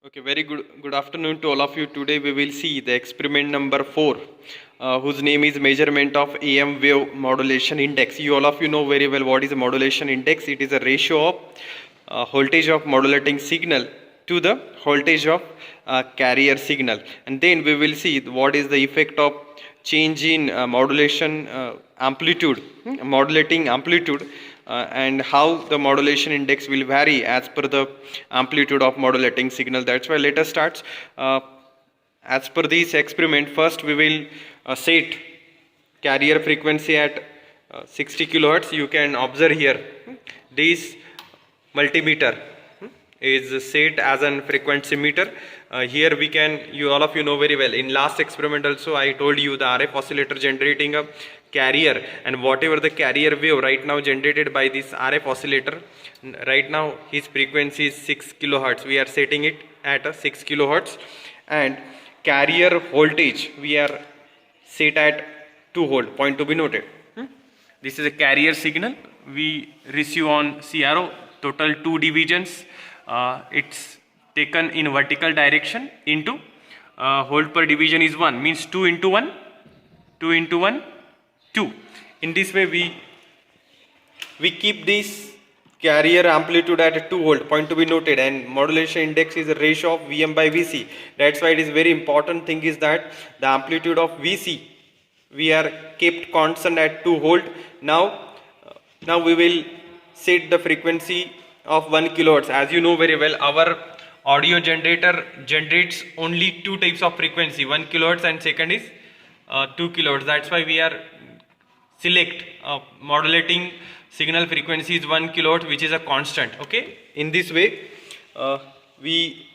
Okay, very good afternoon to all of you. Today we will see the experiment number 4, whose name is measurement of AM wave modulation index. You all of you know very well what is a modulation index. It is a ratio of voltage of modulating signal to the voltage of carrier signal, and then we will see what is the effect of change in modulation amplitude, modulating amplitude, and how the modulation index will vary as per the amplitude of modulating signal. That's why let us start. As per this experiment, first we will set carrier frequency at 60 kilohertz. You can observe here this multimeter is set as an frequency meter. Here we can, all of you know very well, in last experiment also I told you the RF oscillator generating a carrier, and whatever the carrier wave right now generated by this RF oscillator, right now his frequency is 6 kilohertz. We are setting it at a 6 kilohertz, and carrier voltage we are set at 2 volt. Point to be noted. This is a carrier signal we receive on CRO, total 2 divisions. It's taken in vertical direction into volt per division is 1, means 2 into 1, 2 into 1, 2. In this way we keep this carrier amplitude at 2 volt. Point to be noted. And modulation index is a ratio of Vm by Vc. That's why it is very important thing is that the amplitude of Vc we are kept constant at 2 volt. Now we will set the frequency of 1 kilohertz. As you know very well, our audio generator generates only 2 types of frequency, 1 kilohertz and second is 2 kilohertz. That's why we are select modulating signal frequency is 1 kilohertz, which is a constant. Okay, in this way we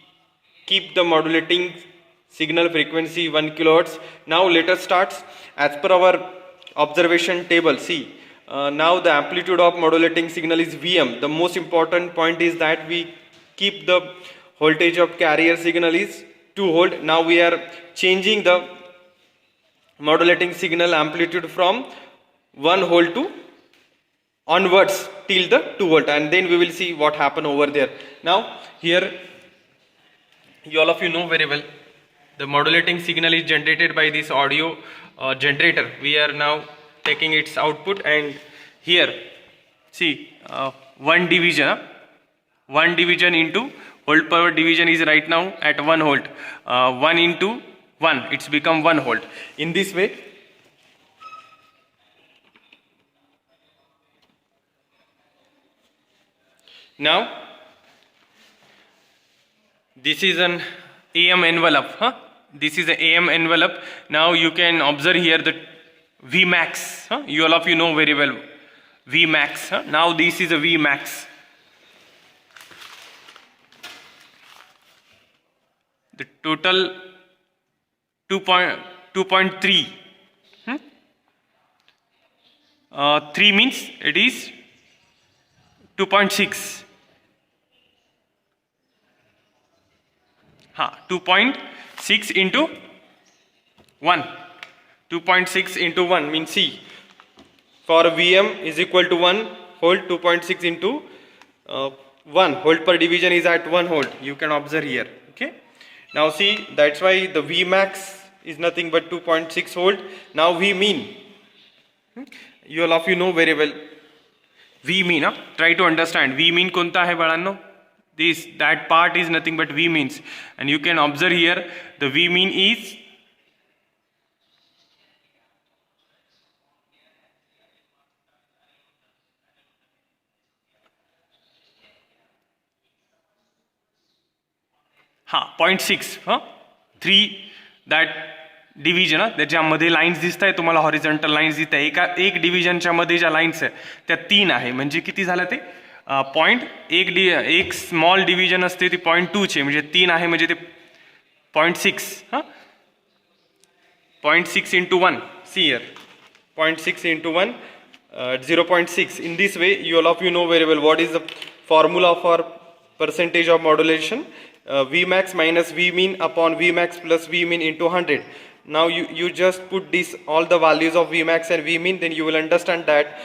keep the modulating signal frequency 1 kilohertz. Now let us start. As per our observation table, see, now the amplitude of modulating signal is Vm. The most important point is that we keep the voltage of carrier signal is 2 volt. Now we are changing the modulating signal amplitude from 1 volt to onwards till the 2 volt, and then we will see what happen over there. Now here all of you know very well the modulating signal is generated by this audio generator. We are now taking its output, and here see one division into volt per division is right now at 1 volt. 1 into 1, it's become 1 volt. In this way now this is an AM envelope. This is an AM envelope. Now you can observe here the Vmax. You all of you know very well Vmax. Now this is a Vmax. The total 2.3. 3 means it is 2.6. 2.6 into 1. 2.6 into 1 means C. For Vm is equal to 1 volt. 2.6 into 1 volt per division is at 1 volt. You can observe here. Okay. Now see, that's why the Vmax is nothing but 2.6 volt. Now V mean. You all of you know very well V mean. Try to understand. V mean konta hai balanno? That part is nothing but V means, and you can observe here the V mean is .6. 3 that division त्याच्यामध्ये lines दिसत आहे तुम्हाला, horizontal lines दिसत आहे. एक डिव्हिजनच्या मध्ये ज्या lines आहे त्या 3 आहे, म्हणजे किती झालं ते एक स्मॉल डिव्हिजन असते ती 0.2 चे, म्हणजे 3 आहे म्हणजे ते 0.6. 0.6 into 1. See here, 0.6 into 1, 0.6. In this way, you all of you know very well what is the formula for percentage of modulation. Vmax minus V mean upon Vmax plus V mean into 100. Now you just put this all the values of Vmax and V mean, then you will understand that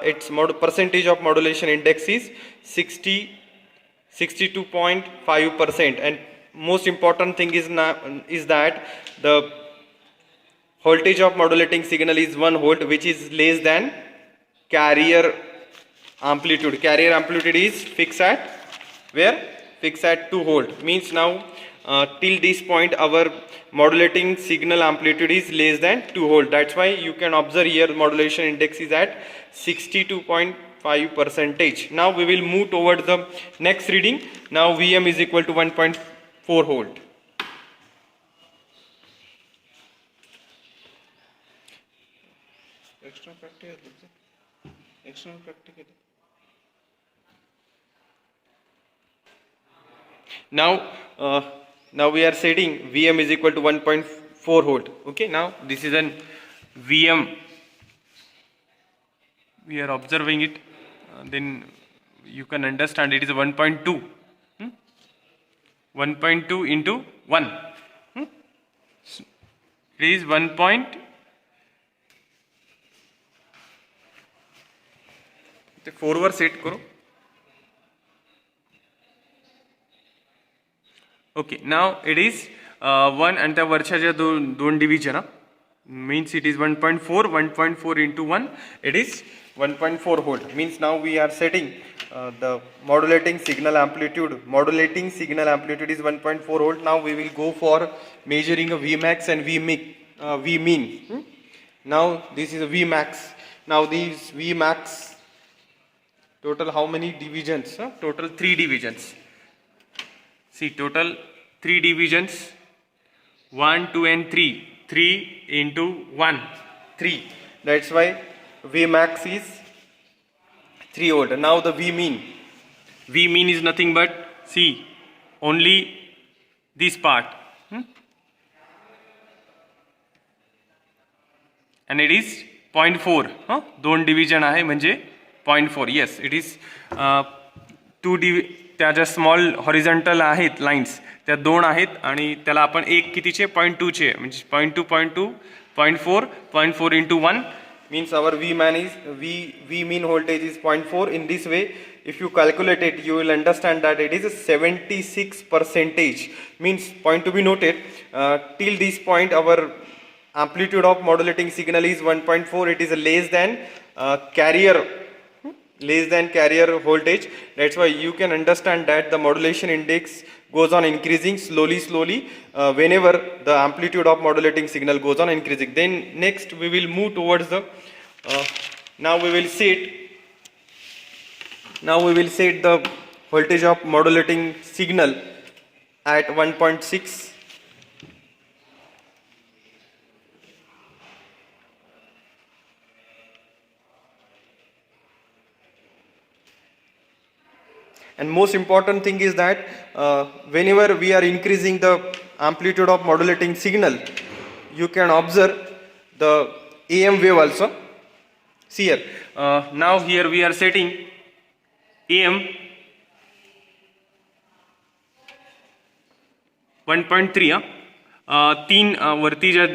its percentage of modulation index is 62.5%, and most important thing is that the voltage of modulating signal is 1 volt, which is less than carrier amplitude. Carrier amplitude is fixed at where? Fixed at 2 volt. Means now till this point our modulating signal amplitude is less than 2 volt. That's why you can observe here modulation index is at 62.5%. Now we will move towards the next reading. Now Vm is equal to 1.4 volt. External practical. Now we are setting Vm is equal to 1.4 volt. Okay, now this is an Vm. We are observing it. Then you can understand it is 1.2. 1.2 into 1. It is 1. 4 were set करो. Okay, now it is 1 and the वरच्या ज्या दोन division means it is 1.4 into 1, it is 1.4 volt. Means now we are setting the modulating signal amplitude is 1.4 volt. Now we will go for measuring a Vmax and Vmean. Now this is a Vmax. Now these Vmax total how many divisions? Total 3 divisions. See, total 3 divisions, 1, 2 and 3. 3 into 1, 3. That's why Vmax is 3 volt. Now the Vmean is nothing but, see, only this part. And it is 0.4. दोन division आहे म्हणजे 0.4. Yes, it is 2 त्या ज्या small horizontal आहेत lines त्या 2 आहेत आणि त्याला आपण एक कितीचे 0.2 चे म्हणजे 0.2 0.4 0.4 into 1 means our Vmean voltage is 0.4. In this way, if you calculate it, you will understand that it is a 76%. Means point to be noted, till this point our amplitude of modulating signal is 1.4. It is less than carrier voltage. That's why you can understand that the modulation index goes on increasing slowly whenever the amplitude of modulating signal goes on increasing. Then next we will move towards the now we will set the voltage of modulating signal at 1.6. And most important thing is that whenever we are increasing the amplitude of modulating signal, you can observe the AM wave also. See here, now here we are setting AM 1.3. 3 वरती ज्या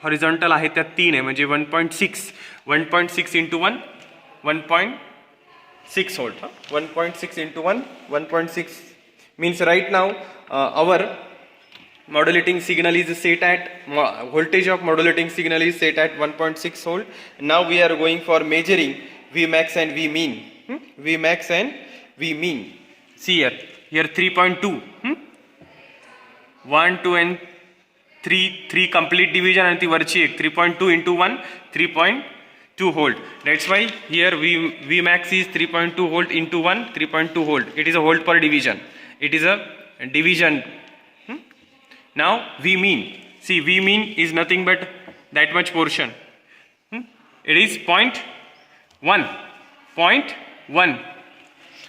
horizontal आहेत त्या 3 आहे म्हणजे 1.6 into 1 1.6 volt. 1.6 into 1 1.6 means right now our modulating signal is set at voltage of modulating signal is set at 1.6 volt. Now we are going for measuring Vmax and Vmean. Vmax and Vmean. See here 3.2. 1, 2 and 3 complete division and the वरची एक 3.2 into 1 3.2 volt. That's why here Vmax is 3.2 volt into 1 3.2 volt. It is a volt per division. It is a division. Now Vmean. See, Vmean is nothing but that much portion. It is 0.1.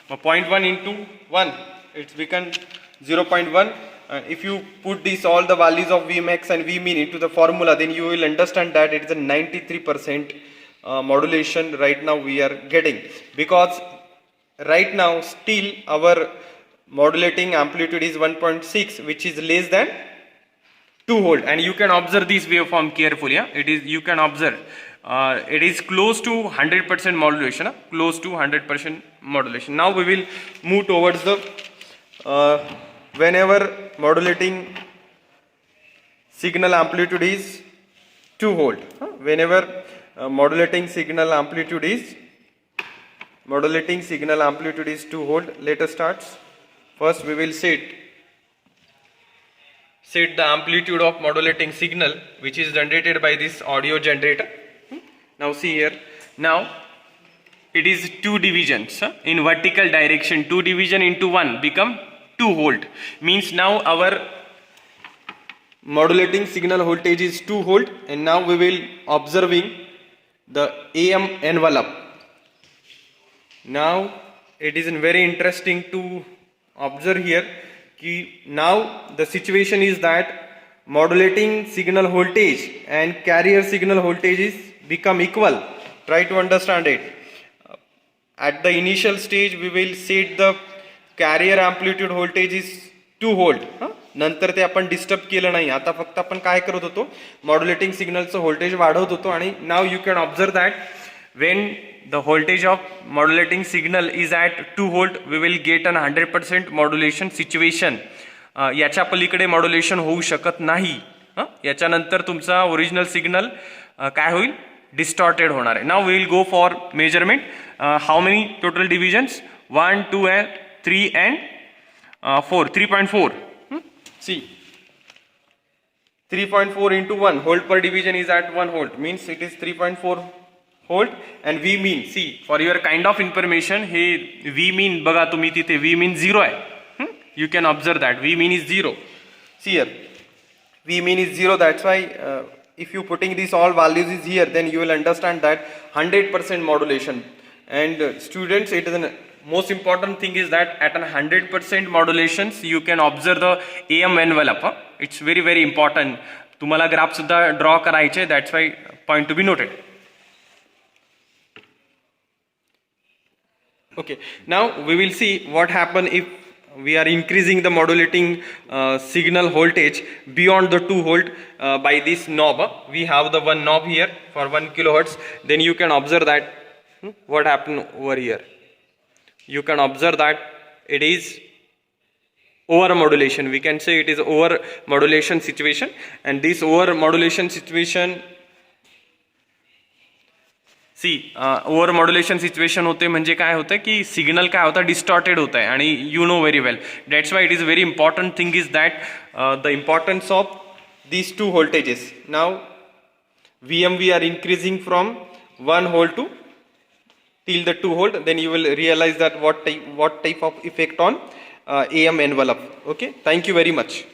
0.1 into 1. It's become 0.1. If you put this all the values of Vmax and Vmean into the formula, then you will understand that it is a 93% modulation right now we are getting, because right now still our modulating amplitude is 1.6, which is less than 2 volt. And you can observe this waveform carefully. It is, you can observe it is close to 100% modulation. Close to 100% modulation. Now we will move towards the whenever modulating signal amplitude is 2 volt. Whenever modulating signal amplitude is 2 volt. Let us start. First we will set the amplitude of modulating signal which is generated by this audio generator. Now see here. Now it is 2 divisions in vertical direction. 2 division into 1 become 2 volt. Means now our modulating signal voltage is 2 volt, and now we will observing the AM envelope. Now it is very interesting to observe here कि now the situation is that modulating signal voltage and carrier signal voltage is become equal. Try to understand it. At the initial stage we will set the carrier amplitude voltage is 2 volt. नंतर ते आपण disturb केलं नाही. आता फक्त आपण काय करत होतो, मॉड्युलेटिंग सिग्नलचं व्होल्टेज वाढवत होतो. आणि now you can observe that when the voltage of modulating signal is at 2 volt we will get an 100% modulation situation. याच्या पलीकडे मॉड्युलेशन होऊ शकत नाही. याच्यानंतर तुमचा ओरिजिनल सिग्नल काय होईल, डिस्टॉर्टेड होणार आहे. Now we will go for measurement. How many total divisions, 1 2 and 3 and 4. 3.4. See, 3.4 into 1 volt per division is at 1 volt, means it is 3.4 volt. and V mean, see for your kind of information, हे V mean बघा तुम्ही तिथे V mean 0 आहे. You can observe that V mean is 0. See here, V mean is 0. That's why if you putting these all values is here, then you will understand that 100% modulation. And students, it is an most important thing is that at an 100% modulations you can observe the AM envelope. It's very important. तुम्हाला graph सुद्धा draw करायचे. That's why point to be noted. Okay, now we will see what happen if we are increasing the modulating signal voltage beyond the 2 volt by this knob. We have the one knob here for 1 kilohertz. Then you can observe that what happened over here. You can observe that it is over modulation. We can say it is over modulation situation, and this over modulation situation, सी over modulation situation होते म्हणजे काय होतं की signal काय होता, distorted होत आहे. आणि you know very well, that's why it is very important thing is that the importance of these two voltages. Now VM we are increasing from 1 volt to till the 2 volt, then you will realize that what type of effect on AM envelope. Okay, thank you very much.